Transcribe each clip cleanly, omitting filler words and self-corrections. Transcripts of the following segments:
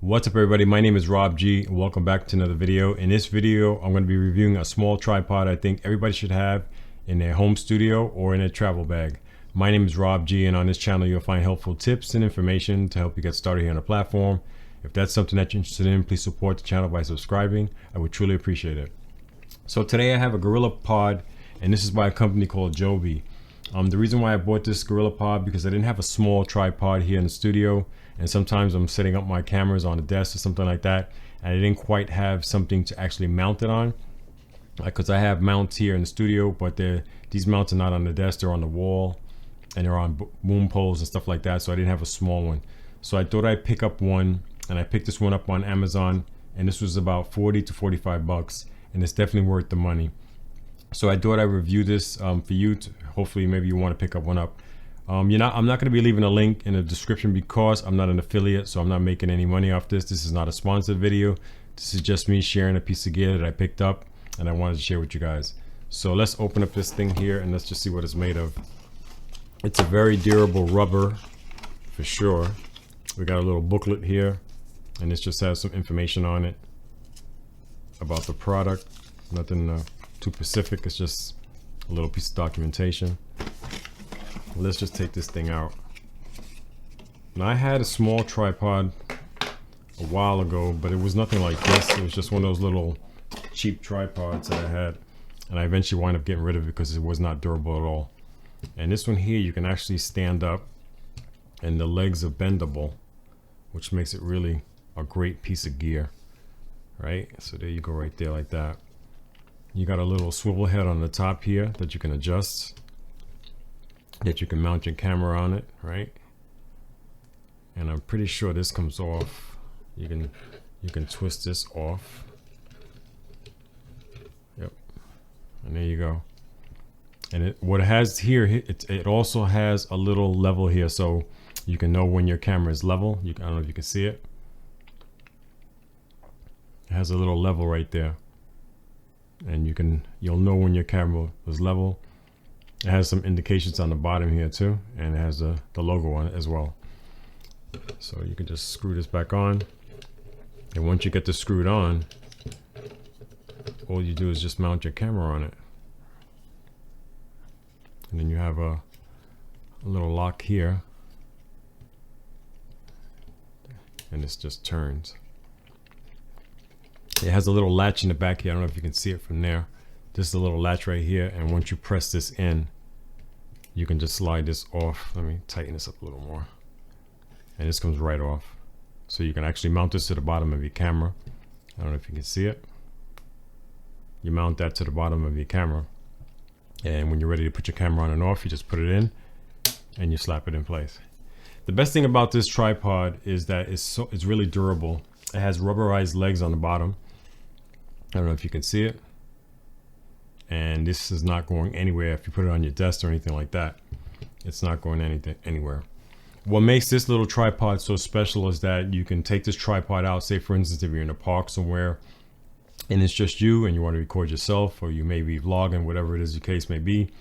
What's up everybody, my name is Rob G. Welcome back to another video. In this video, I'm going to be reviewing a small tripod I think everybody should have in their home studio or in a travel bag. My name is Rob G, and on this channel you'll find helpful tips and information to help you get started here on the platform. If that's something that you're interested in, please support the channel by subscribing. I would truly appreciate it. So today I have a Gorilla Pod, and this is by a company called Joby. The reason why I bought this Gorilla Pod because I didn't have a small tripod here in the studio, and sometimes I'm setting up my cameras on a desk or something like that, and I didn't quite have something to actually mount it on. Because I have mounts here in the studio, but these mounts are not on the desk, they're on the wall, and they're on boom poles and stuff like that, so I didn't have a small one. So I thought I'd pick up one, and I picked this one up on Amazon, and this was about 40 to 45 bucks, and it's definitely worth the money. So I thought I'd review this for you to, hopefully maybe you want to pick up one up. I'm not going to be leaving a link in the description because I'm not an affiliate, so I'm not making any money off this. This is not a sponsored video. This is just me sharing a piece of gear that I picked up and I wanted to share with you guys. So let's open up this thing here and let's just see what it's made of. It's a very durable rubber for sure. We got a little booklet here, and this just has some information on it about the product. Nothing too specific, it's just a little piece of documentation. Let's just take this thing out. Now, I had a small tripod a while ago, but it was nothing like this. It was just one of those little cheap tripods that I had, and I eventually wound up getting rid of it because it was not durable at all. And this one here, you can actually stand up and the legs are bendable, which makes it really a great piece of gear, right? So there you go, right there, like that. You got a little swivel head on the top here that you can adjust, that you can mount your camera on it, right? And I'm pretty sure this comes off. You can twist this off. Yep. And there you go. And what it has here, it also has a little level here, so you can know when your camera is level. I don't know if you can see it. It has a little level right there, and you'll know when your camera is level. It has some indications on the bottom here too, and it has the logo on it as well. So you can just screw this back on, and once you get this screwed on, all you do is just mount your camera on it, and then you have a little lock here, and this just turns. It has a little latch in the back here. I don't know if you can see it from there. This is a little latch right here, and once you press this in, you can just slide this off. Let me tighten this up a little more, and this comes right off. So you can actually mount this to the bottom of your camera. I don't know if you can see it. You mount that to the bottom of your camera, and when you're ready to put your camera on and off, you just put it in and you slap it in place. The best thing about this tripod is that it's really durable. It has rubberized legs on the bottom. I don't know if you can see it. And this is not going anywhere if you put it on your desk or anything like that. It's not going anywhere. What makes this little tripod so special is that you can take this tripod out. Say for instance, if you're in a park somewhere and it's just you and you want to record yourself, or you may be vlogging, whatever it is the case may be,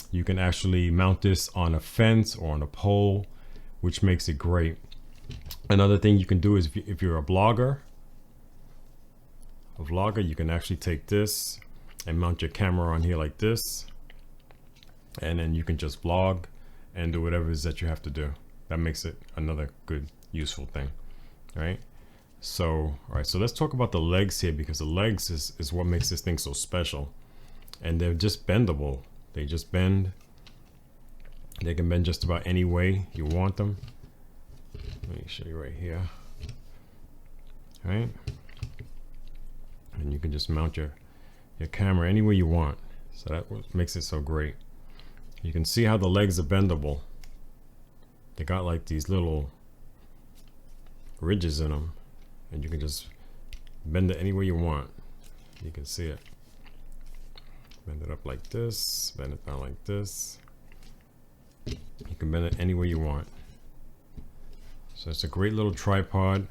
you can actually mount this on a fence or on a pole, which makes it great. Another thing you can do is if you're a vlogger, you can actually take this and mount your camera on here like this, and then you can just vlog and do whatever it is that you have to do. That makes it another good, useful thing, right? So, all right, so let's talk about the legs here, because the legs is what makes this thing so special. And they're just bendable. They just bend. They can bend just about any way you want them. Let me show you right here. All right? And you can just mount your camera any way you want. So that what makes it so great. You can see how the legs are bendable. They got like these little ridges in them, and you can just bend it any way you want. You can see it. Bend it up like this, bend it down like this. You can bend it any way you want. So it's a great little tripod,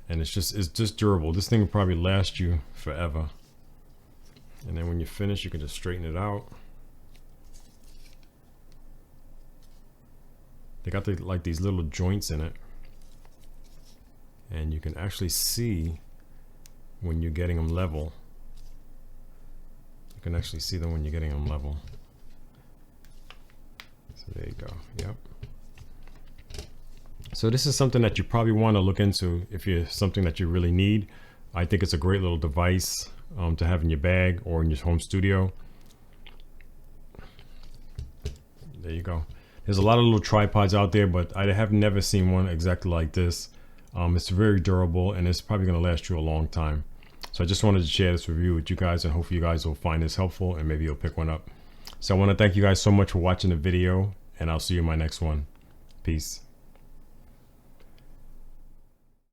and it's just durable. This thing will probably last you forever. And then when you finish, you can just straighten it out. They got like these little joints in it. and you can actually see when you're getting them level. You can actually see them when you're getting them level. So there you go. Yep. So this is something that you probably want to look into if you're something that you really need. I think it's a great little device to have in your bag or in your home studio. There you go. There's a lot of little tripods out there, but I have never seen one exactly like this. It's very durable and it's probably going to last you a long time. So I just wanted to share this review with you guys, and hopefully you guys will find this helpful and maybe you'll pick one up. So I want to thank you guys so much for watching the video, and I'll see you in my next one. Peace.